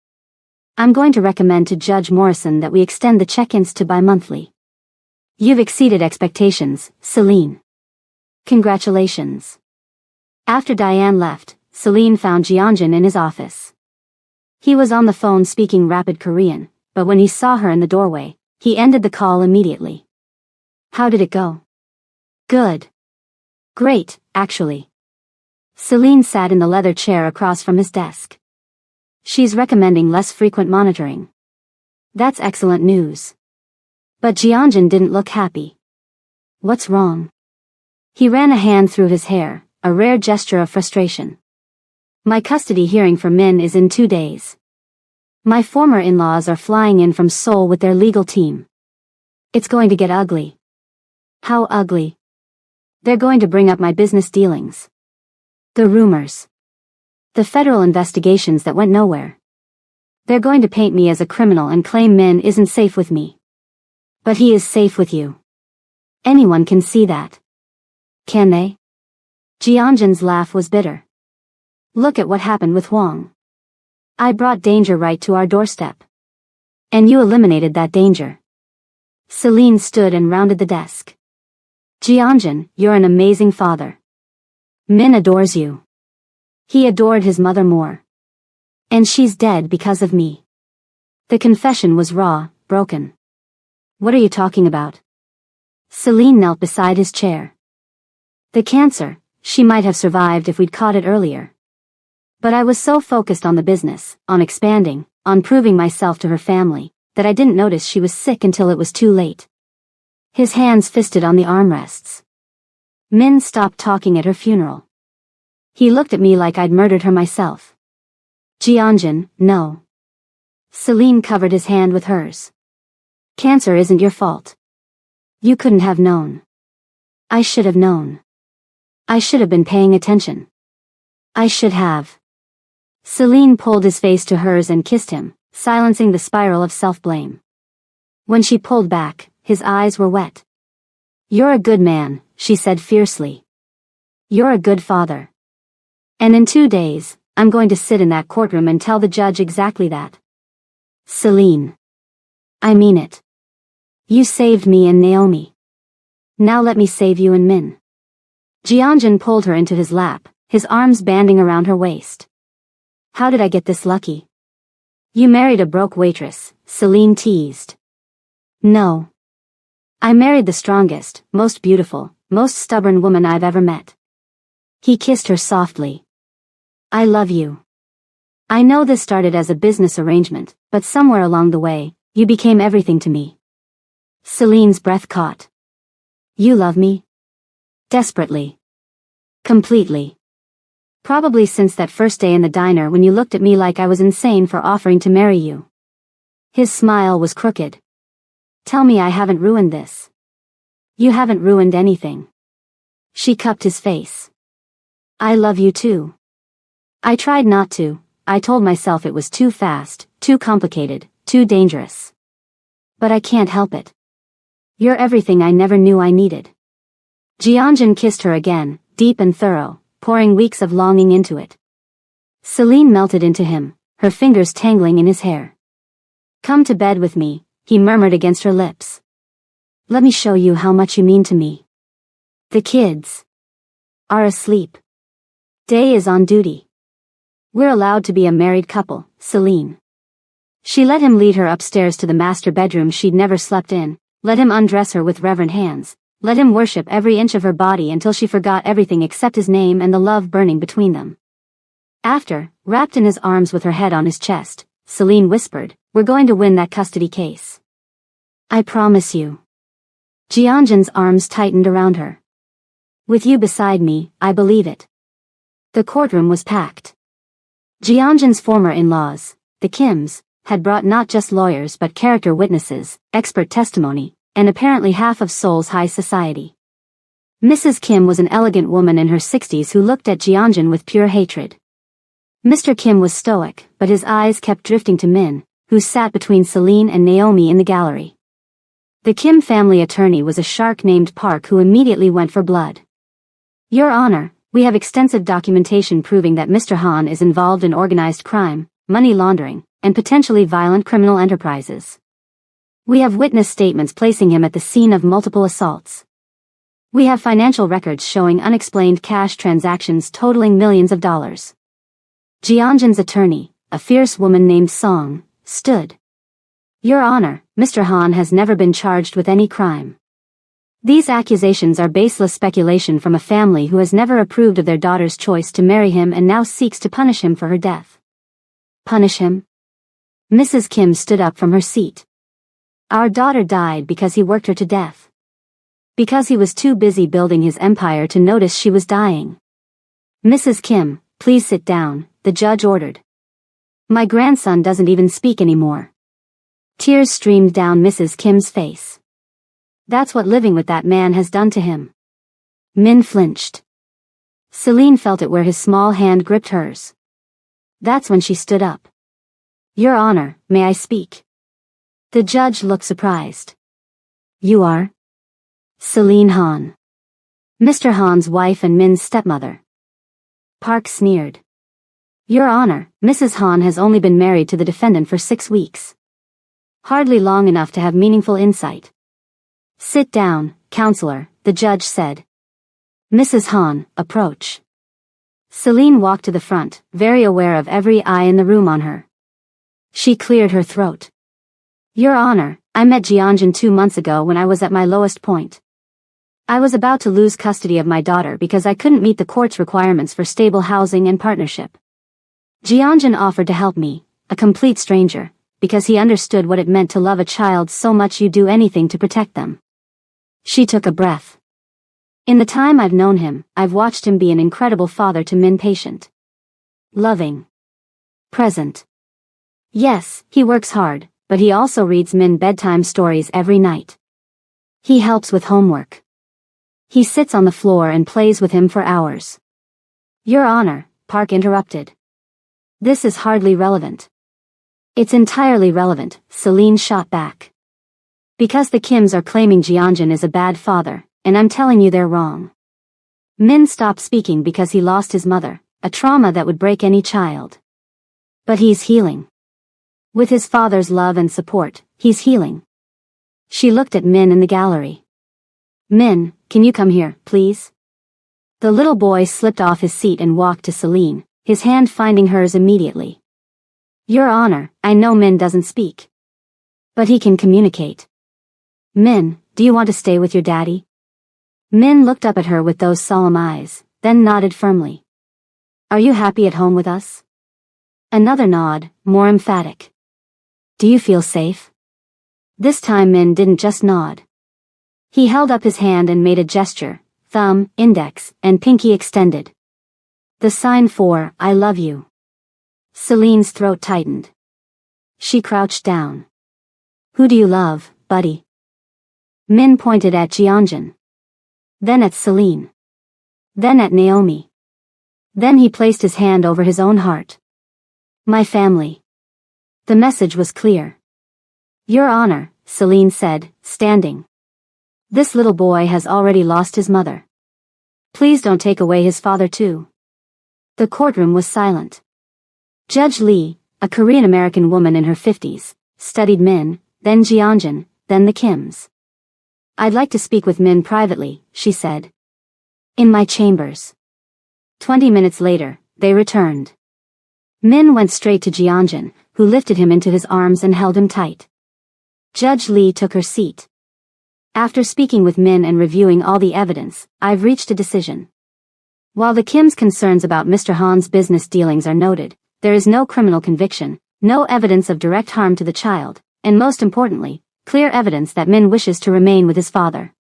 I'm going to recommend to Judge Morrison that we extend the check-ins to bi-monthly. You've exceeded expectations, Celine. Congratulations. After Diane left, Celine found Jianjun in his office. He was on the phone speaking rapid Korean, but when he saw her in the doorway, he ended the call immediately. How did it go? Good. Great, actually. Celine sat in the leather chair across from his desk. She's recommending less frequent monitoring. That's excellent news. But Jianjun didn't look happy. What's wrong? He ran a hand through his hair, a rare gesture of frustration. My custody hearing for Min is in 2 days. My former in-laws are flying in from Seoul with their legal team. It's going to get ugly. How ugly? They're going to bring up my business dealings. The rumors. The federal investigations that went nowhere. They're going to paint me as a criminal and claim Min isn't safe with me. But he is safe with you. Anyone can see that. Can they? Jianjun's laugh was bitter. Look at what happened with Huang. I brought danger right to our doorstep. And you eliminated that danger. Celine stood and rounded the desk. Jianjun, you're an amazing father. Min adores you. He adored his mother more. And she's dead because of me. The confession was raw, broken. What are you talking about? Celine knelt beside his chair. The cancer, she might have survived if we'd caught it earlier. But I was so focused on the business, on expanding, on proving myself to her family, that I didn't notice she was sick until it was too late. His hands fisted on the armrests. Min stopped talking at her funeral. He looked at me like I'd murdered her myself. Jianjun, no. Celine covered his hand with hers. Cancer isn't your fault. You couldn't have known. I should have known. I should have been paying attention. I should have. Celine pulled his face to hers and kissed him, silencing the spiral of self-blame. When she pulled back, his eyes were wet. You're a good man, she said fiercely. You're a good father. And in 2 days, I'm going to sit in that courtroom and tell the judge exactly that. Celine. I mean it. You saved me and Naomi. Now let me save you and Min. Jianjun pulled her into his lap, his arms banding around her waist. How did I get this lucky? You married a broke waitress, Celine teased. No. I married the strongest, most beautiful, most stubborn woman I've ever met. He kissed her softly. I love you. I know this started as a business arrangement, but somewhere along the way, you became everything to me. Celine's breath caught. You love me? Desperately. Completely. Probably since that first day in the diner when you looked at me like I was insane for offering to marry you. His smile was crooked. Tell me I haven't ruined this. You haven't ruined anything. She cupped his face. I love you too. I tried not to. I told myself it was too fast, too complicated, too dangerous. But I can't help it. You're everything I never knew I needed. Jianjun kissed her again, deep and thorough, pouring weeks of longing into it. Celine melted into him, her fingers tangling in his hair. Come to bed with me, he murmured against her lips. Let me show you how much you mean to me. The kids are asleep. Day is on duty. We're allowed to be a married couple, Celine. She let him lead her upstairs to the master bedroom she'd never slept in, let him undress her with reverent hands, let him worship every inch of her body until she forgot everything except his name and the love burning between them. After, wrapped in his arms with her head on his chest, Celine whispered, We're going to win that custody case. I promise you. Jianjun's arms tightened around her. With you beside me, I believe it. The courtroom was packed. Jianjun's former in-laws, the Kims, had brought not just lawyers but character witnesses, expert testimony, and apparently half of Seoul's high society. Mrs. Kim was an elegant woman in her 60s who looked at Jianjun with pure hatred. Mr. Kim was stoic, but his eyes kept drifting to Min, who sat between Celine and Naomi in the gallery. The Kim family attorney was a shark named Park who immediately went for blood. Your Honor, we have extensive documentation proving that Mr. Han is involved in organized crime, money laundering, and potentially violent criminal enterprises. We have witness statements placing him at the scene of multiple assaults. We have financial records showing unexplained cash transactions totaling millions of dollars. Jianjun's attorney, a fierce woman named Song, stood. Your Honor, Mr. Han has never been charged with any crime. These accusations are baseless speculation from a family who has never approved of their daughter's choice to marry him and now seeks to punish him for her death. Punish him? Mrs. Kim stood up from her seat. Our daughter died because he worked her to death. Because he was too busy building his empire to notice she was dying. Mrs. Kim, please sit down, the judge ordered. My grandson doesn't even speak anymore. Tears streamed down Mrs. Kim's face. That's what living with that man has done to him. Min flinched. Celine felt it where his small hand gripped hers. That's when she stood up. Your Honor, may I speak? The judge looked surprised. You are? Celine Han. Mr. Han's wife and Min's stepmother. Park sneered. Your Honor, Mrs. Han has only been married to the defendant for 6 weeks. Hardly long enough to have meaningful insight. Sit down, counselor, the judge said. Mrs. Han, approach. Celine walked to the front, very aware of every eye in the room on her. She cleared her throat. Your Honor, I met Jianjun 2 months ago when I was at my lowest point. I was about to lose custody of my daughter because I couldn't meet the court's requirements for stable housing and partnership. Jianjun offered to help me, a complete stranger, because he understood what it meant to love a child so much you'd do anything to protect them. She took a breath. In the time I've known him, I've watched him be an incredible father to Min, patient. Loving. Present. Yes, he works hard, but he also reads Min bedtime stories every night. He helps with homework. He sits on the floor and plays with him for hours. Your Honor, Park interrupted. This is hardly relevant. It's entirely relevant, Celine shot back. Because the Kims are claiming Jianjun is a bad father, and I'm telling you they're wrong. Min stopped speaking because he lost his mother, a trauma that would break any child. But he's healing. With his father's love and support, he's healing. She looked at Min in the gallery. Min, can you come here, please? The little boy slipped off his seat and walked to Celine, his hand finding hers immediately. Your Honor, I know Min doesn't speak. But he can communicate. Min, do you want to stay with your daddy? Min looked up at her with those solemn eyes, then nodded firmly. Are you happy at home with us? Another nod, more emphatic. Do you feel safe? This time Min didn't just nod. He held up his hand and made a gesture, thumb, index, and pinky extended. The sign for, I love you. Celine's throat tightened. She crouched down. Who do you love, buddy? Min pointed at Jianjun. Then at Celine. Then at Naomi. Then he placed his hand over his own heart. My family. The message was clear. Your Honor, Celine said, standing. This little boy has already lost his mother. Please don't take away his father too. The courtroom was silent. Judge Lee, a Korean-American woman in her 50s, studied Min, then Jianjun, then the Kims. I'd like to speak with Min privately, she said. In my chambers. 20 minutes later, they returned. Min went straight to Jianjun, who lifted him into his arms and held him tight. Judge Lee took her seat. After speaking with Min and reviewing all the evidence, I've reached a decision. While the Kim's concerns about Mr. Han's business dealings are noted, there is no criminal conviction, no evidence of direct harm to the child, and most importantly, clear evidence that Min wishes to remain with his father.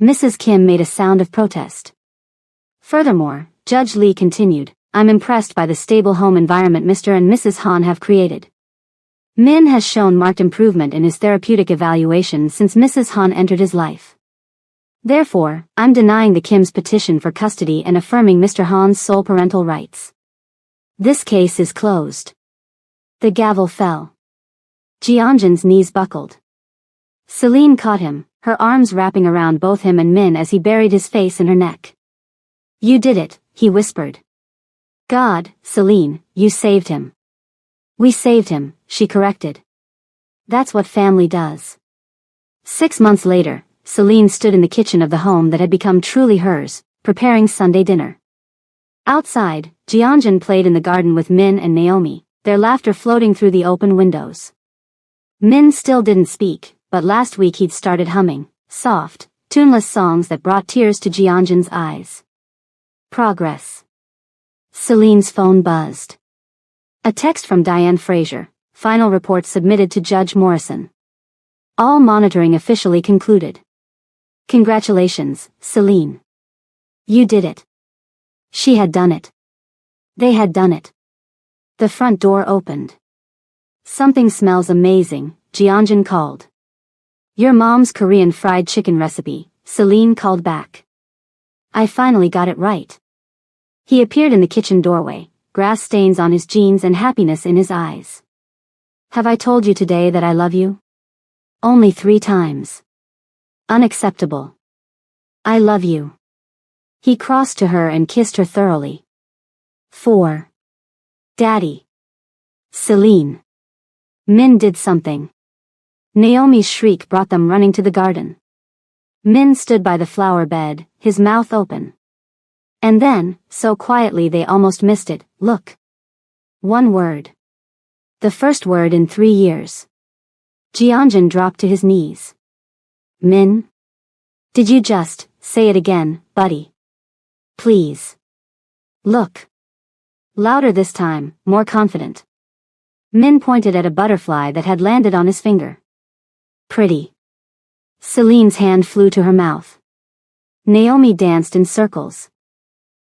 Mrs. Kim made a sound of protest. Furthermore, Judge Lee continued, I'm impressed by the stable home environment Mr. and Mrs. Han have created. Min has shown marked improvement in his therapeutic evaluation since Mrs. Han entered his life. Therefore, I'm denying the Kim's petition for custody and affirming Mr. Han's sole parental rights. This case is closed. The gavel fell. Jianjun's knees buckled. Celine caught him, her arms wrapping around both him and Min as he buried his face in her neck. You did it, he whispered. God, Celine, you saved him. We saved him, she corrected. That's what family does. 6 months later, Celine stood in the kitchen of the home that had become truly hers, preparing Sunday dinner. Outside, Jianjun played in the garden with Min and Naomi, their laughter floating through the open windows. Min still didn't speak, but last week he'd started humming, soft, tuneless songs that brought tears to Jianjun's eyes. Progress. Celine's phone buzzed. A text from Diane Fraser, final report submitted to Judge Morrison. All monitoring officially concluded. Congratulations, Celine. You did it. She had done it. They had done it. The front door opened. Something smells amazing, Jianjun called. Your mom's Korean fried chicken recipe, Celine called back. I finally got it right. He appeared in the kitchen doorway, grass stains on his jeans and happiness in his eyes. Have I told you today that I love you? Only 3 times. Unacceptable. I love you. He crossed to her and kissed her thoroughly. 4. Daddy. Celine. Min did something. Naomi's shriek brought them running to the garden. Min stood by the flower bed, his mouth open. And then, so quietly they almost missed it, look. 1 word. The first word in 3 years. Jianjun dropped to his knees. Min? Did you just say it again, buddy? Please. Look. Louder this time, more confident. Min pointed at a butterfly that had landed on his finger. Pretty. Celine's hand flew to her mouth. Naomi danced in circles.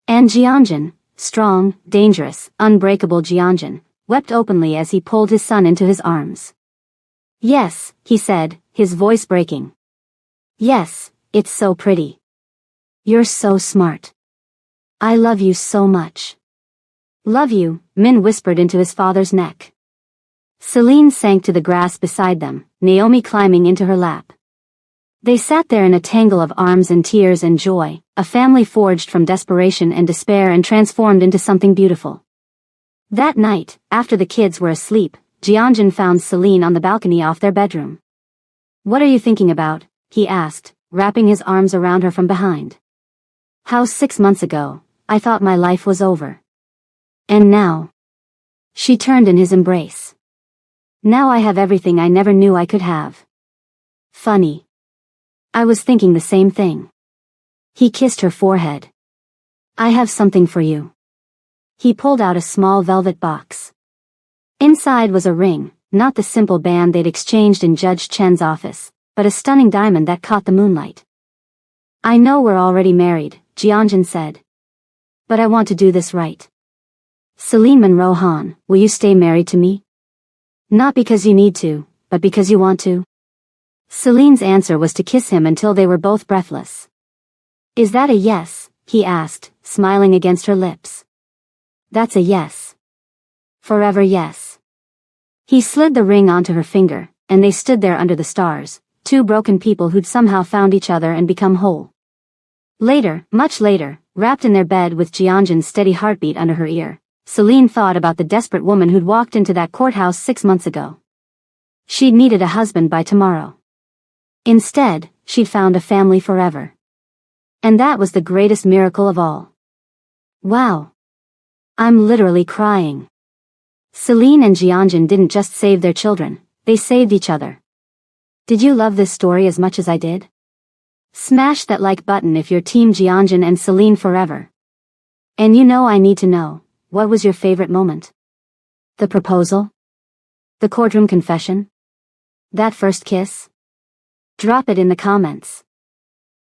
And Jianjun, strong, dangerous, unbreakable Jianjun, wept openly as he pulled his son into his arms. Yes, he said, his voice breaking. Yes, it's so pretty. You're so smart. I love you so much. Love you, Min whispered into his father's neck. Celine sank to the grass beside them, Naomi climbing into her lap. They sat there in a tangle of arms and tears and joy, a family forged from desperation and despair and transformed into something beautiful. That night, after the kids were asleep, Jianjun found Celine on the balcony off their bedroom. What are you thinking about? He asked, wrapping his arms around her from behind. How 6 months ago, I thought my life was over. And now. She turned in his embrace. Now I have everything I never knew I could have. Funny. I was thinking the same thing. He kissed her forehead. I have something for you. He pulled out a small velvet box. Inside was a ring, not the simple band they'd exchanged in Judge Chen's office, but a stunning diamond that caught the moonlight. I know we're already married, Jianjun said. But I want to do this right. Celine Monroe Han, will you stay married to me? Not because you need to, but because you want to. Celine's answer was to kiss him until they were both breathless. Is that a yes? He asked, smiling against her lips. That's a yes. Forever yes. He slid the ring onto her finger, and they stood there under the stars, two broken people who'd somehow found each other and become whole. Later, much later, wrapped in their bed with Jianjun's steady heartbeat under her ear, Celine thought about the desperate woman who'd walked into that courthouse 6 months ago. She'd needed a husband by tomorrow. Instead, she'd found a family forever. And that was the greatest miracle of all. Wow. I'm literally crying. Celine and Jianjun didn't just save their children, they saved each other. Did you love this story as much as I did? Smash that like button if you're Team Jianjun and Celine forever. And you know I need to know, what was your favorite moment? The proposal? The courtroom confession? That first kiss? Drop it in the comments.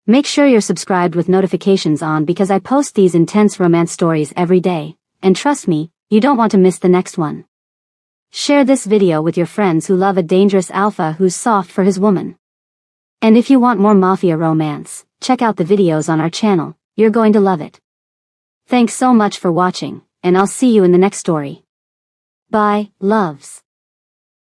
Make sure you're subscribed with notifications on because I post these intense romance stories every day, and trust me, you don't want to miss the next one. Share this video with your friends who love a dangerous alpha who's soft for his woman. And if you want more mafia romance, check out the videos on our channel, you're going to love it. Thanks so much for watching, and I'll see you in the next story. Bye, loves.